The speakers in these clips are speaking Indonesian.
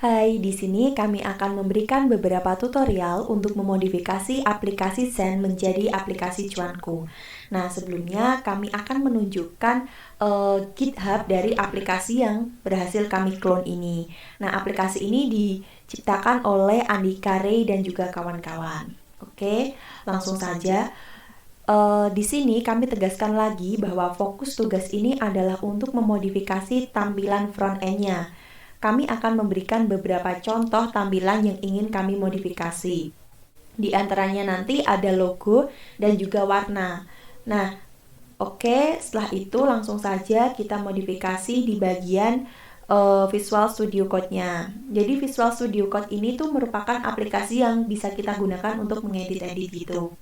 Hai, di sini kami akan memberikan beberapa tutorial untuk memodifikasi aplikasi Zen menjadi aplikasi cuanku. Nah, sebelumnya kami akan menunjukkan GitHub dari aplikasi yang berhasil kami clone ini. Nah, aplikasi ini diciptakan oleh Andika Ray dan juga kawan-kawan. Oke, langsung saja. Di sini kami tegaskan lagi bahwa fokus tugas ini adalah untuk memodifikasi tampilan front-end-nya. Kami akan memberikan beberapa contoh tampilan yang ingin kami modifikasi. Di antaranya nanti ada logo dan juga warna. Nah, oke, setelah itu langsung saja kita modifikasi di bagian Visual Studio Code-nya. Jadi Visual Studio Code ini tuh merupakan aplikasi yang bisa kita gunakan untuk mengedit-edit gitu.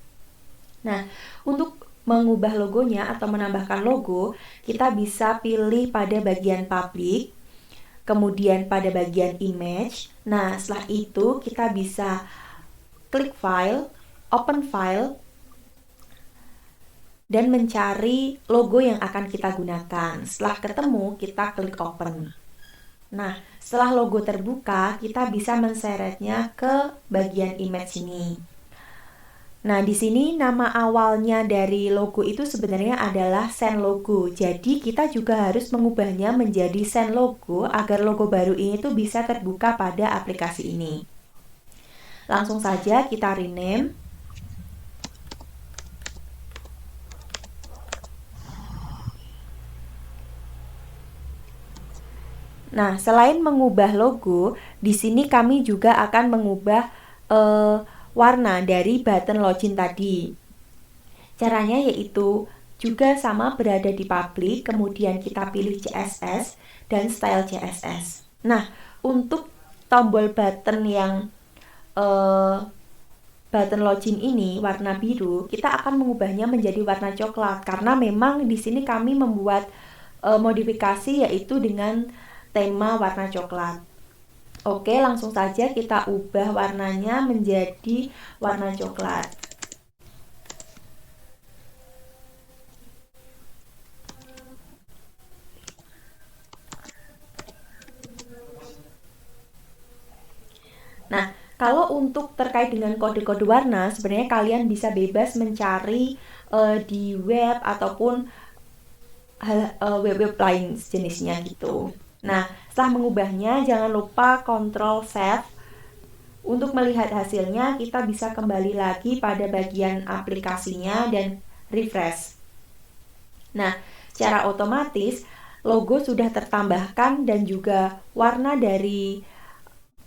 Nah, untuk mengubah logonya atau menambahkan logo, kita bisa pilih pada bagian public, kemudian pada bagian image. Nah, setelah itu kita bisa klik file, open file, dan mencari logo yang akan kita gunakan. Setelah ketemu, kita klik open. Nah, setelah logo terbuka, kita bisa menseretnya ke bagian image ini. Nah, di sini nama awalnya dari logo itu sebenarnya adalah Zen logo. Jadi, kita juga harus mengubahnya menjadi Zen logo agar logo baru ini tuh bisa terbuka pada aplikasi ini. Langsung saja kita rename. Nah, selain mengubah logo, di sini kami juga akan mengubah warna dari button login tadi. Caranya yaitu juga sama berada di public, kemudian kita pilih CSS dan style CSS. Nah, untuk tombol button yang button login ini warna biru, kita akan mengubahnya menjadi warna coklat karena memang di sini kami membuat modifikasi yaitu dengan tema warna coklat. Oke, langsung saja kita ubah warnanya menjadi warna coklat. Nah, kalau untuk terkait dengan kode-kode warna, sebenarnya kalian bisa bebas mencari di web ataupun web-web lain jenisnya gitu. Nah, setelah mengubahnya, jangan lupa Ctrl Save. Untuk melihat hasilnya, kita bisa kembali lagi pada bagian aplikasinya dan refresh. Nah, secara otomatis logo sudah tertambahkan dan juga warna dari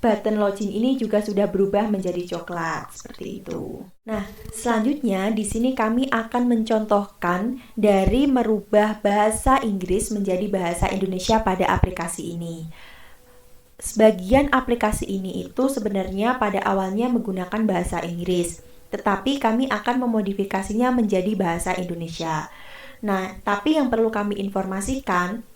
button login ini juga sudah berubah menjadi coklat seperti itu. Nah, selanjutnya di sini kami akan mencontohkan dari merubah bahasa Inggris menjadi bahasa Indonesia pada aplikasi ini. Sebagian aplikasi ini itu sebenarnya pada awalnya menggunakan bahasa Inggris, tetapi kami akan memodifikasinya menjadi bahasa Indonesia. Nah, tapi yang perlu kami informasikan,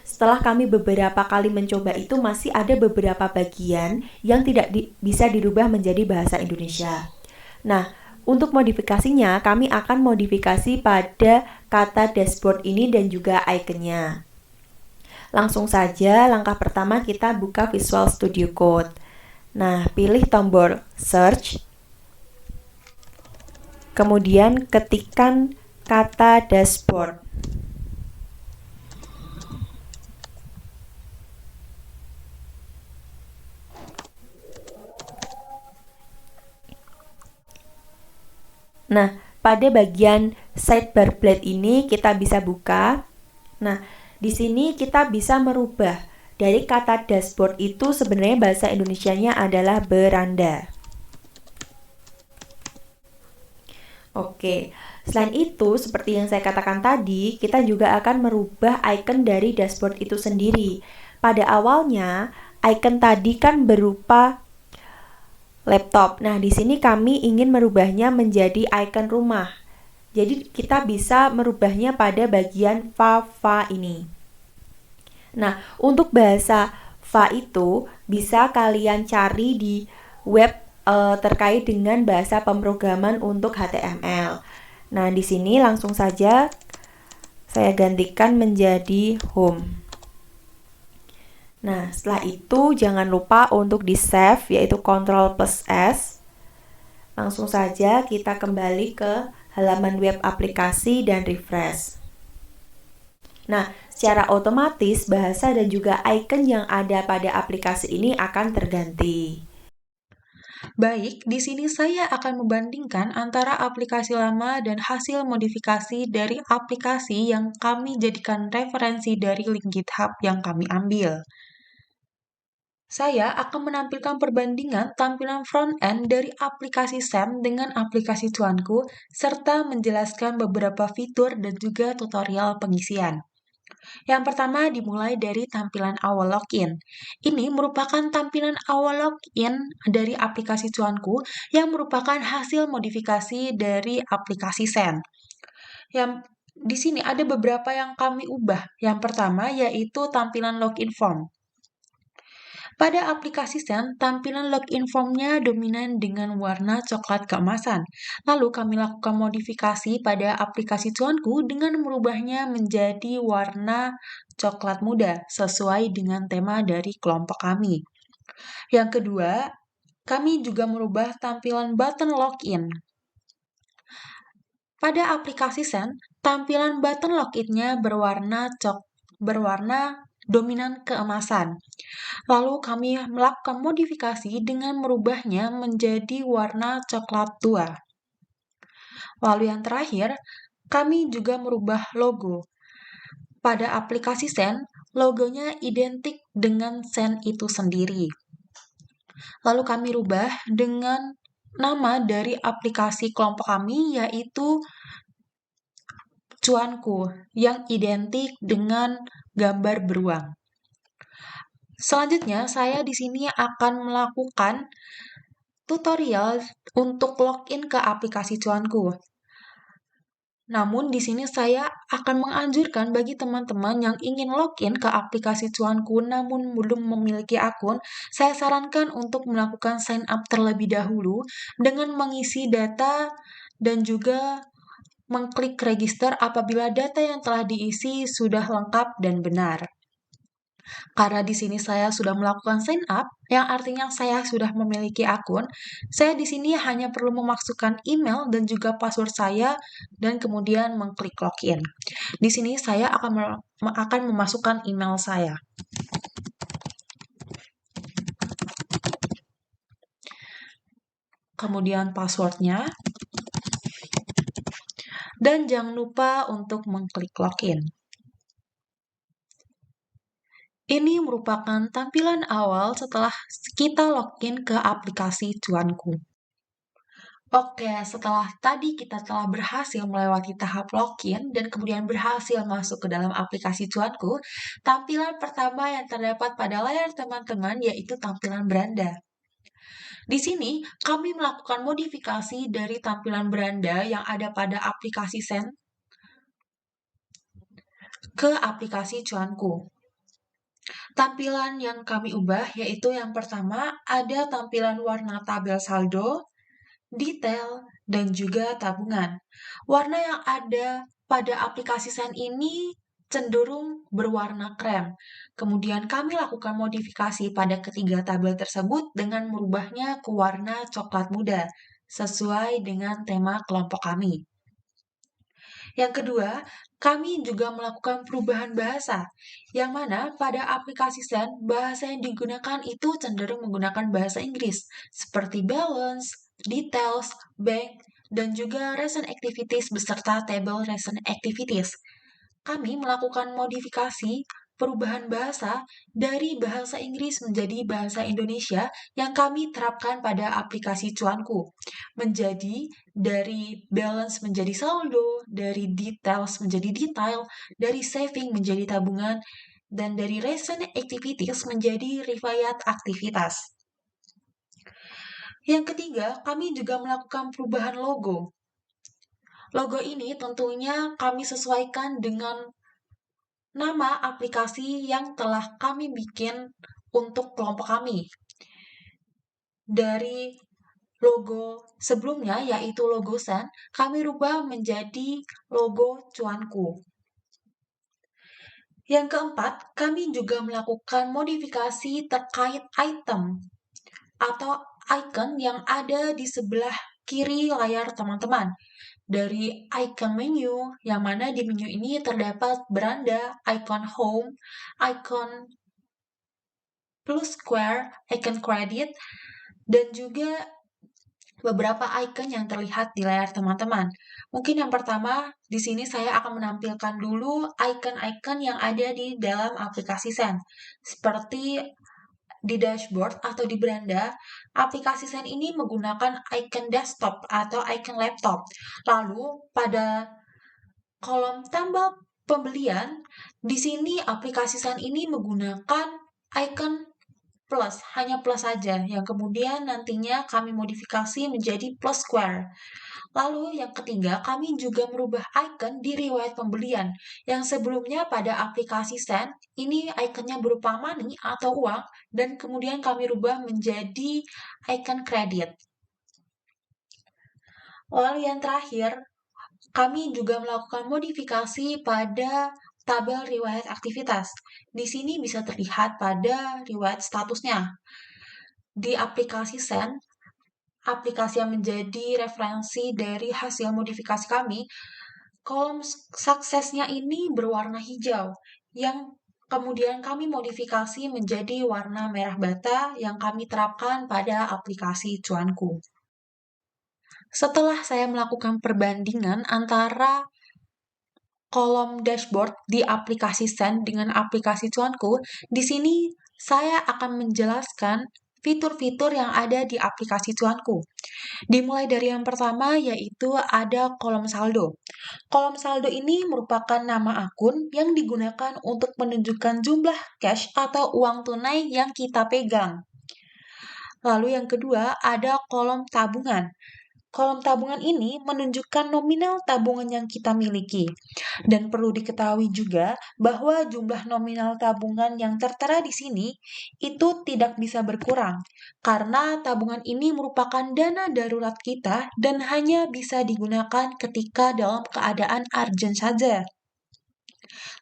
setelah kami beberapa kali mencoba itu masih ada beberapa bagian yang tidak bisa dirubah menjadi bahasa Indonesia. Nah, untuk modifikasinya kami akan modifikasi pada kata dashboard ini dan juga ikonnya. Langsung saja langkah pertama kita buka Visual Studio Code. Nah, pilih tombol search. Kemudian ketikkan kata dashboard. Nah, pada bagian sidebar blade ini kita bisa buka. Nah, di sini kita bisa merubah dari kata dashboard itu sebenarnya bahasa Indonesianya adalah beranda. Oke, selain itu seperti yang saya katakan tadi, kita juga akan merubah icon dari dashboard itu sendiri. Pada awalnya, icon tadi kan berupa laptop. Nah, di sini kami ingin merubahnya menjadi icon rumah. Jadi, kita bisa merubahnya pada bagian fa ini. Nah, untuk bahasa fa itu bisa kalian cari di web terkait dengan bahasa pemrograman untuk HTML. Nah, di sini langsung saja saya gantikan menjadi home. Nah, setelah itu jangan lupa untuk di-save, yaitu Ctrl plus S. Langsung saja kita kembali ke halaman web aplikasi dan refresh. Nah, secara otomatis bahasa dan juga icon yang ada pada aplikasi ini akan terganti. Baik, di sini saya akan membandingkan antara aplikasi lama dan hasil modifikasi dari aplikasi yang kami jadikan referensi dari link GitHub yang kami ambil. Saya akan menampilkan perbandingan tampilan front-end dari aplikasi SAM dengan aplikasi cuanku, serta menjelaskan beberapa fitur dan juga tutorial pengisian. Yang pertama dimulai dari tampilan awal login. Ini merupakan tampilan awal login dari aplikasi cuanku yang merupakan hasil modifikasi dari aplikasi Send. Yang di sini ada beberapa yang kami ubah. Yang pertama yaitu tampilan login form. Pada aplikasi Send, tampilan login formnya dominan dengan warna coklat keemasan. Lalu kami lakukan modifikasi pada aplikasi cuanku dengan merubahnya menjadi warna coklat muda sesuai dengan tema dari kelompok kami. Yang kedua, kami juga merubah tampilan button login. Pada aplikasi Send, tampilan button login-nya berwarna dominan keemasan. Lalu kami melakukan modifikasi dengan merubahnya menjadi warna coklat tua. Lalu yang terakhir, kami juga merubah logo. Pada aplikasi Send, logonya identik dengan Send itu sendiri. Lalu kami rubah dengan nama dari aplikasi kelompok kami, yaitu Cuanku, yang identik dengan gambar beruang. Selanjutnya, saya di sini akan melakukan tutorial untuk login ke aplikasi Cuanku. Namun, di sini saya akan menganjurkan bagi teman-teman yang ingin login ke aplikasi Cuanku namun belum memiliki akun, saya sarankan untuk melakukan sign up terlebih dahulu dengan mengisi data dan juga mengklik register apabila data yang telah diisi sudah lengkap dan benar. Karena di sini saya sudah melakukan sign up, yang artinya saya sudah memiliki akun, saya di sini hanya perlu memasukkan email dan juga password saya dan kemudian mengklik login. Di sini saya akan memasukkan email saya. Kemudian passwordnya, dan jangan lupa untuk mengklik login. Ini merupakan tampilan awal setelah kita login ke aplikasi Cuanku. Oke, setelah tadi kita telah berhasil melewati tahap login dan kemudian berhasil masuk ke dalam aplikasi Cuanku, tampilan pertama yang terdapat pada layar teman-teman yaitu tampilan beranda. Di sini, kami melakukan modifikasi dari tampilan beranda yang ada pada aplikasi Send ke aplikasi Cuanku. Tampilan yang kami ubah yaitu yang pertama ada tampilan warna tabel saldo, detail, dan juga tabungan. Warna yang ada pada aplikasi Send ini cenderung berwarna krem. Kemudian kami lakukan modifikasi pada ketiga tabel tersebut dengan merubahnya ke warna coklat muda, sesuai dengan tema kelompok kami. Yang kedua, kami juga melakukan perubahan bahasa, yang mana pada aplikasi Send, bahasa yang digunakan itu cenderung menggunakan bahasa Inggris, seperti balance, details, bank, dan juga recent activities beserta table recent activities. Kami melakukan modifikasi perubahan bahasa dari bahasa Inggris menjadi bahasa Indonesia yang kami terapkan pada aplikasi Cuanku. Menjadi dari balance menjadi saldo, dari details menjadi detail, dari saving menjadi tabungan, dan dari recent activities menjadi riwayat aktivitas. Yang ketiga, kami juga melakukan perubahan logo. Logo ini tentunya kami sesuaikan dengan nama aplikasi yang telah kami bikin untuk kelompok kami. Dari logo sebelumnya, yaitu logo Send, kami rubah menjadi logo Cuanku. Yang keempat, kami juga melakukan modifikasi terkait item atau icon yang ada di sebelah kiri layar teman-teman. Dari icon menu, yang mana di menu ini terdapat beranda, icon home, icon plus square, icon credit, dan juga beberapa icon yang terlihat di layar teman-teman. Mungkin yang pertama, di sini saya akan menampilkan dulu icon-icon yang ada di dalam aplikasi Zen. Seperti di dashboard atau di beranda, aplikasi Zen ini menggunakan icon desktop atau icon laptop. Lalu, pada kolom tambah pembelian, di sini aplikasi Zen ini menggunakan icon plus, hanya plus saja, yang kemudian nantinya kami modifikasi menjadi plus square. Lalu yang ketiga, kami juga merubah icon di riwayat pembelian, yang sebelumnya pada aplikasi Send, ini ikonnya berupa money atau uang, dan kemudian kami rubah menjadi icon kredit. Lalu yang terakhir, kami juga melakukan modifikasi pada tabel riwayat aktivitas. Di sini bisa terlihat pada riwayat statusnya. Di aplikasi Send, aplikasi yang menjadi referensi dari hasil modifikasi kami, kolom suksesnya ini berwarna hijau, yang kemudian kami modifikasi menjadi warna merah bata yang kami terapkan pada aplikasi Cuanku. Setelah saya melakukan perbandingan antara kolom dashboard di aplikasi Send dengan aplikasi Cuanku, di sini saya akan menjelaskan fitur-fitur yang ada di aplikasi Cuanku. Dimulai dari yang pertama, yaitu ada kolom saldo. Kolom saldo ini merupakan nama akun yang digunakan untuk menunjukkan jumlah cash atau uang tunai yang kita pegang. Lalu yang kedua, ada kolom tabungan. Kolom tabungan ini menunjukkan nominal tabungan yang kita miliki. Dan perlu diketahui juga bahwa jumlah nominal tabungan yang tertera di sini itu tidak bisa berkurang, karena tabungan ini merupakan dana darurat kita dan hanya bisa digunakan ketika dalam keadaan urgent saja.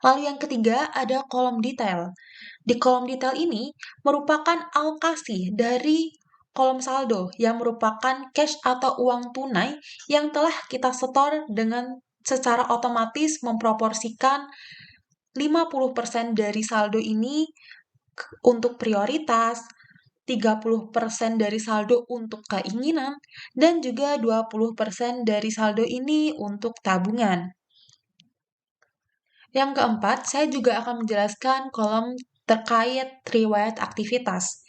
Lalu yang ketiga ada kolom detail. Di kolom detail ini merupakan alokasi dari kolom saldo yang merupakan cash atau uang tunai yang telah kita setor dengan secara otomatis memproporsikan 50% dari saldo ini untuk prioritas, 30% dari saldo untuk keinginan, dan juga 20% dari saldo ini untuk tabungan. Yang keempat, saya juga akan menjelaskan kolom terkait riwayat aktivitas.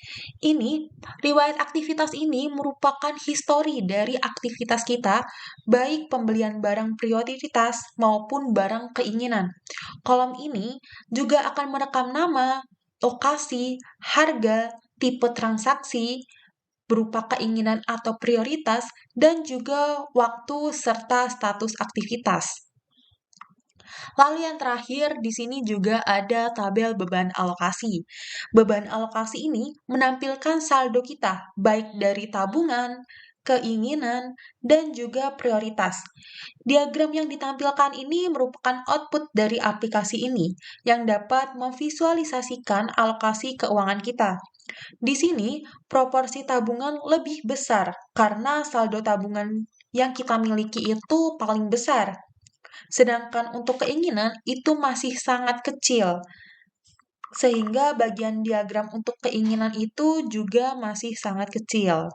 Riwayat aktivitas ini merupakan histori dari aktivitas kita, baik pembelian barang prioritas maupun barang keinginan. Kolom ini juga akan merekam nama, lokasi, harga, tipe transaksi, berupa keinginan atau prioritas, dan juga waktu serta status aktivitas. Lalu yang terakhir, di sini juga ada tabel beban alokasi. Beban alokasi ini menampilkan saldo kita, baik dari tabungan, keinginan, dan juga prioritas. Diagram yang ditampilkan ini merupakan output dari aplikasi ini, yang dapat memvisualisasikan alokasi keuangan kita. Di sini, proporsi tabungan lebih besar, karena saldo tabungan yang kita miliki itu paling besar. Sedangkan untuk keinginan itu masih sangat kecil, sehingga bagian diagram untuk keinginan itu juga masih sangat kecil.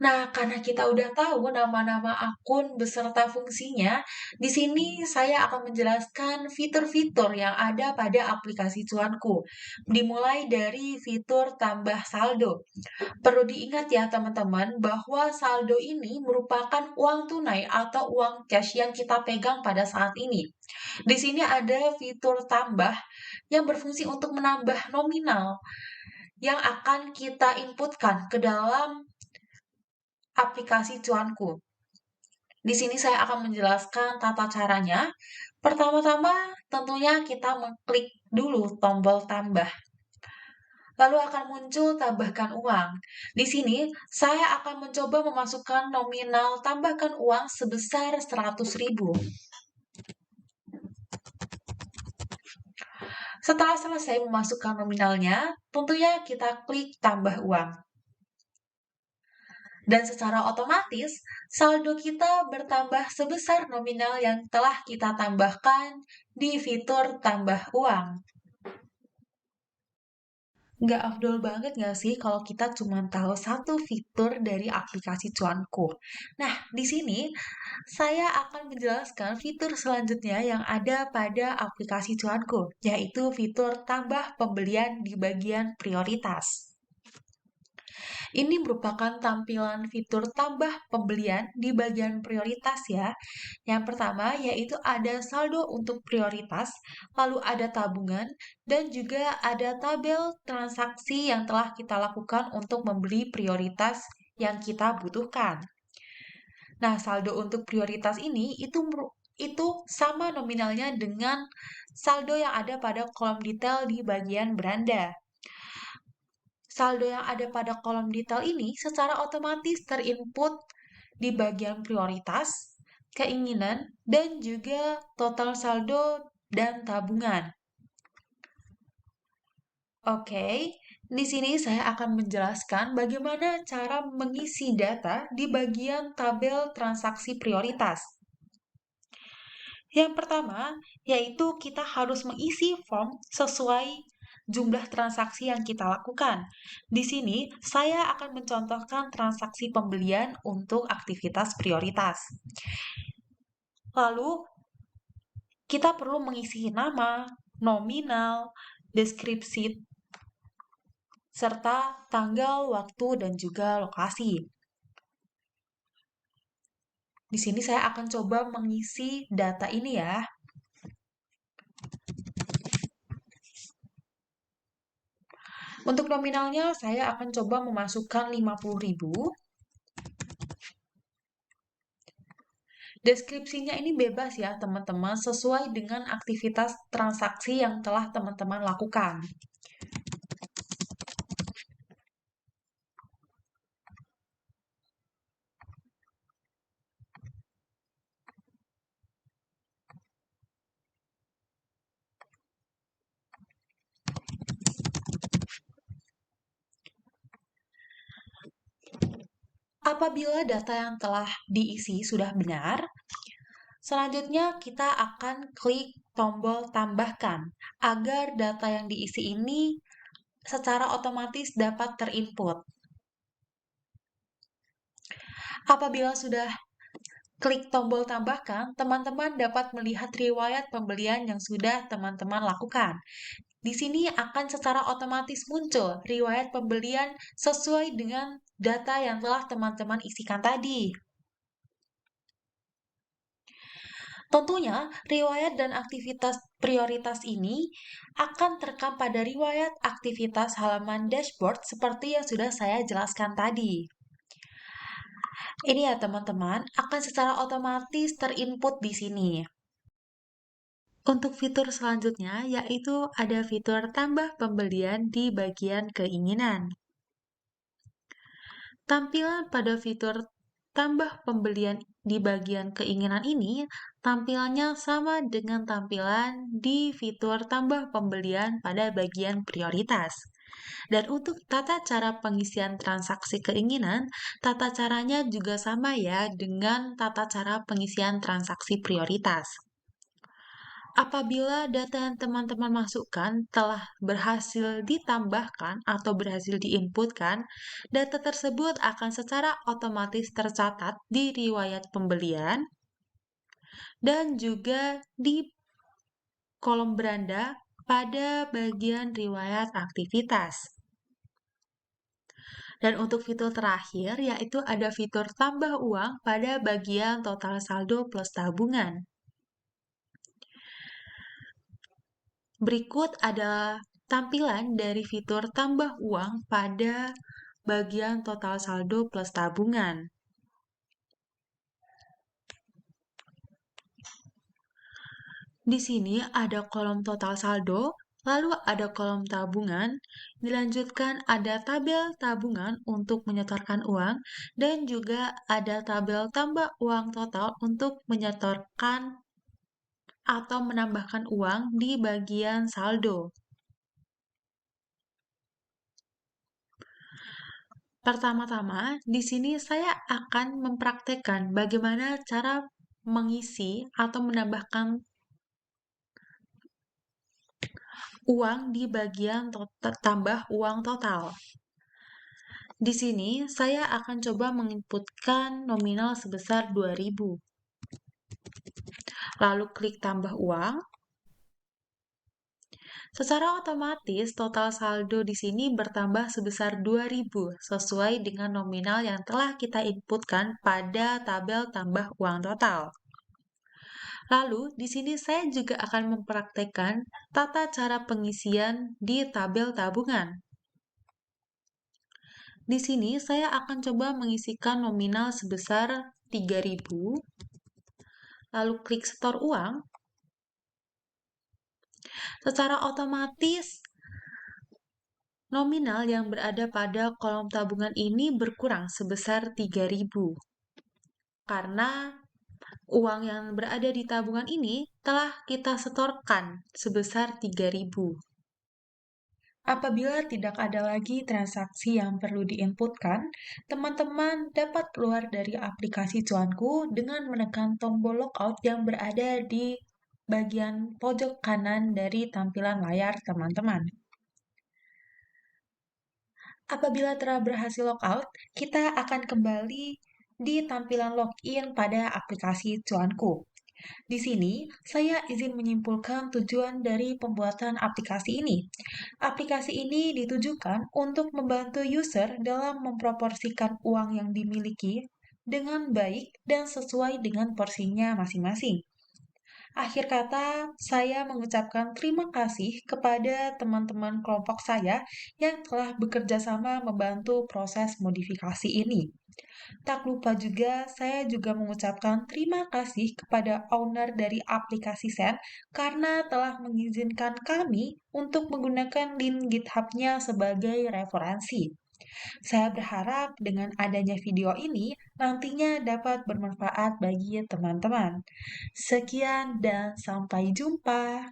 Nah, karena kita udah tahu nama-nama akun beserta fungsinya, di sini saya akan menjelaskan fitur-fitur yang ada pada aplikasi Cuanku. Dimulai dari fitur tambah saldo. Perlu diingat ya teman-teman bahwa saldo ini merupakan uang tunai atau uang cash yang kita pegang pada saat ini. Di sini ada fitur tambah yang berfungsi untuk menambah nominal yang akan kita inputkan ke dalam aplikasi Cuanku. Di sini saya akan menjelaskan tata caranya. Pertama-tama tentunya kita mengklik dulu tombol tambah. Lalu akan muncul tambahkan uang. Di sini saya akan mencoba memasukkan nominal tambahkan uang sebesar 100.000. Setelah selesai memasukkan nominalnya, tentunya kita klik tambah uang. Dan secara otomatis, saldo kita bertambah sebesar nominal yang telah kita tambahkan di fitur tambah uang. Nggak afdol banget nggak sih kalau kita cuma tahu satu fitur dari aplikasi Cuanku? Nah, di sini saya akan menjelaskan fitur selanjutnya yang ada pada aplikasi Cuanku, yaitu fitur tambah pembelian di bagian prioritas. Ini merupakan tampilan fitur tambah pembelian di bagian prioritas ya. Yang pertama yaitu ada saldo untuk prioritas, lalu ada tabungan, dan juga ada tabel transaksi yang telah kita lakukan untuk membeli prioritas yang kita butuhkan. Nah, saldo untuk prioritas ini itu sama nominalnya dengan saldo yang ada pada kolom detail di bagian beranda. Saldo yang ada pada kolom detail ini secara otomatis terinput di bagian prioritas, keinginan, dan juga total saldo dan tabungan. Oke, di sini saya akan menjelaskan bagaimana cara mengisi data di bagian tabel transaksi prioritas. Yang pertama, yaitu kita harus mengisi form sesuai jumlah transaksi yang kita lakukan. Di sini, saya akan mencontohkan transaksi pembelian untuk aktivitas prioritas. Lalu, kita perlu mengisi nama, nominal, deskripsi, serta tanggal, waktu, dan juga lokasi. Di sini saya akan coba mengisi data ini ya. Untuk nominalnya, saya akan coba memasukkan 50.000. Deskripsinya ini bebas ya teman-teman, sesuai dengan aktivitas transaksi yang telah teman-teman lakukan. Apabila data yang telah diisi sudah benar, selanjutnya kita akan klik tombol tambahkan agar data yang diisi ini secara otomatis dapat terinput. Apabila sudah klik tombol tambahkan, teman-teman dapat melihat riwayat pembelian yang sudah teman-teman lakukan. Di sini akan secara otomatis muncul riwayat pembelian sesuai dengan data yang telah teman-teman isikan tadi. Tentunya, riwayat dan aktivitas prioritas ini akan terekam pada riwayat aktivitas halaman dashboard seperti yang sudah saya jelaskan tadi. Ini ya teman-teman, akan secara otomatis terinput di sini. Untuk fitur selanjutnya, yaitu ada fitur tambah pembelian di bagian keinginan. Tampilan pada fitur tambah pembelian di bagian keinginan ini, tampilannya sama dengan tampilan di fitur tambah pembelian pada bagian prioritas. Dan untuk tata cara pengisian transaksi keinginan, tata caranya juga sama ya dengan tata cara pengisian transaksi prioritas. Apabila data yang teman-teman masukkan telah berhasil ditambahkan atau berhasil diinputkan, data tersebut akan secara otomatis tercatat di riwayat pembelian dan juga di kolom beranda pada bagian riwayat aktivitas. Dan untuk fitur terakhir, yaitu ada fitur tambah uang pada bagian total saldo plus tabungan. Berikut adalah tampilan dari fitur tambah uang pada bagian total saldo plus tabungan. Di sini ada kolom total saldo, lalu ada kolom tabungan, dilanjutkan ada tabel tabungan untuk menyetorkan uang, dan juga ada tabel tambah uang total untuk menyetorkan atau menambahkan uang di bagian saldo. Pertama-tama, di sini saya akan mempraktekkan bagaimana cara mengisi atau menambahkan uang di bagian tambah uang total. Di sini saya akan coba menginputkan nominal sebesar 2.000. Lalu klik tambah uang. Secara otomatis total saldo di sini bertambah sebesar 2.000 sesuai dengan nominal yang telah kita inputkan pada tabel tambah uang total. Lalu, di sini saya juga akan mempraktekkan tata cara pengisian di tabel tabungan. Di sini saya akan coba mengisikan nominal sebesar 3.000, lalu klik setor uang. Secara otomatis, nominal yang berada pada kolom tabungan ini berkurang sebesar 3.000. Karena uang yang berada di tabungan ini telah kita setorkan sebesar 3.000. Apabila tidak ada lagi transaksi yang perlu diinputkan, teman-teman dapat keluar dari aplikasi Cuanku dengan menekan tombol logout yang berada di bagian pojok kanan dari tampilan layar teman-teman. Apabila telah berhasil logout, kita akan kembali di tampilan login pada aplikasi Cuanku. Di sini, saya izin menyimpulkan tujuan dari pembuatan aplikasi ini. Aplikasi ini ditujukan untuk membantu user dalam memproporsikan uang yang dimiliki dengan baik dan sesuai dengan porsinya masing-masing. Akhir kata, saya mengucapkan terima kasih kepada teman-teman kelompok saya yang telah bekerja sama membantu proses modifikasi ini. Tak lupa juga, saya juga mengucapkan terima kasih kepada owner dari aplikasi Zen karena telah mengizinkan kami untuk menggunakan link GitHub-nya sebagai referensi. Saya berharap dengan adanya video ini nantinya dapat bermanfaat bagi teman-teman. Sekian dan sampai jumpa.